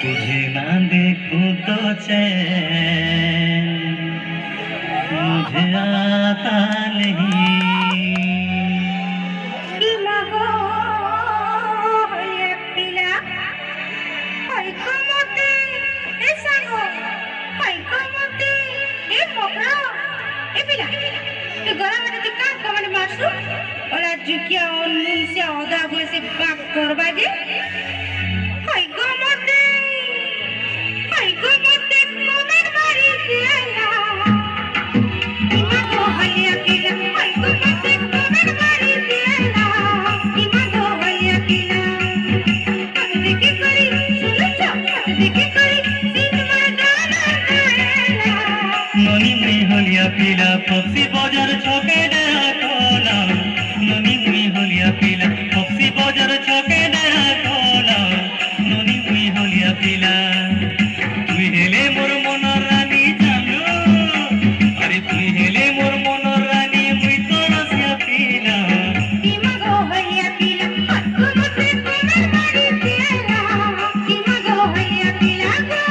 तुझे ना देखूं तो चैन मुझे आता नहीं। Jukia onun si oda gue si bak korbaje. Hai gomote komer bari diala. Ima go halia kila. Hai gomote komer bari diala. Ima go halia kila. Hat deke kari sulucha. Hat deke kari sinma dana kaela. ननी में होलिया पीला पक्षी बाजार छके डरा Cola. ननी में होलिया पीला पक्षी बाजार छके डरा कोला। ननी में होलिया पीला तुई हेले मोर मनर रानी चालू। अरे तुई हेले मोर मनर रानी मुई तो रसिया पीला। Ima go halia kila. Hat gomote komer bari diala. Ima go halia kila go.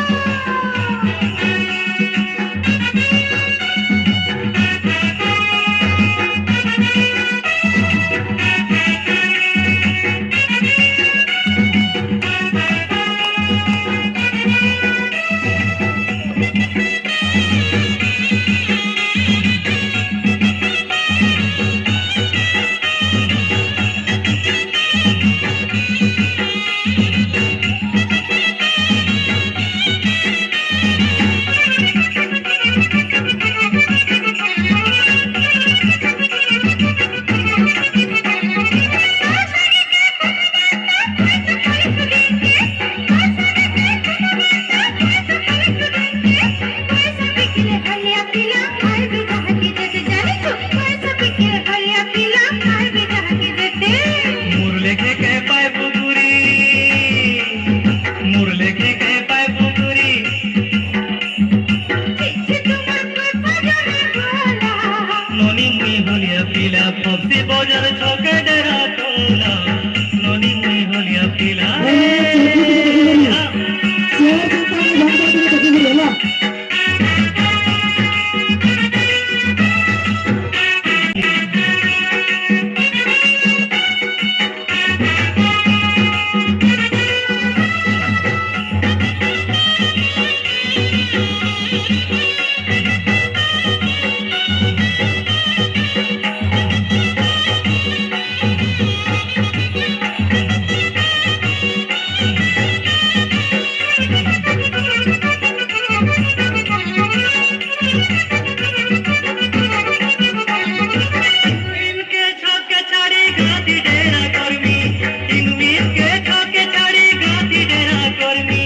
मुरले के पाए बुगुरी मुरले के पाए बुगुरी। ननी मुई होलिया पीला पक्षी बाजार छके डरा कोला। ननी मुई होलिया पीला इनके छके छाड़ी गाती डेरा कर्मी। इनके छके छाड़ी गाती डेरा कर्मी।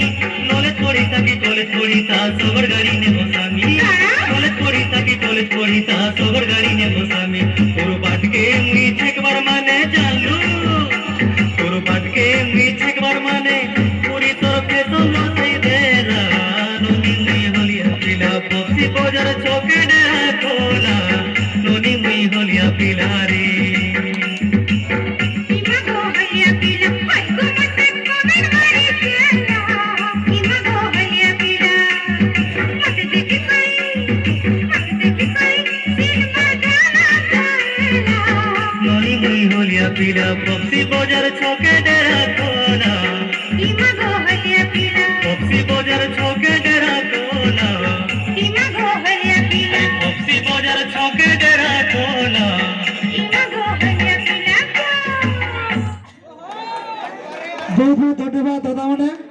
नॉलेज पड़ी ताकि कॉलेज पड़ी ता सोबर गाड़ी ने बसामी। नॉलेज पड़ी ताकि कॉलेज पड़ी ता सोबर गाड़ी ने बसामी। तोर बाट के मुई छेकबार माने जानलू। तोर बाट के मुई छेकबार माने पूरी तरफ के सोलो सही देरा। ननी मुई होलिया पीला पक्षी बाजार छके डरा कोला। ननी मुई होलिया पीला रे। ननी मुई होलिया पीला पक्षी बाजार छके डरा कोला। पक्षी बाजार छके डरा कोला। पक्षी बाजार छके डरा कोला। बहुत बहुत धन्यवाद दादा।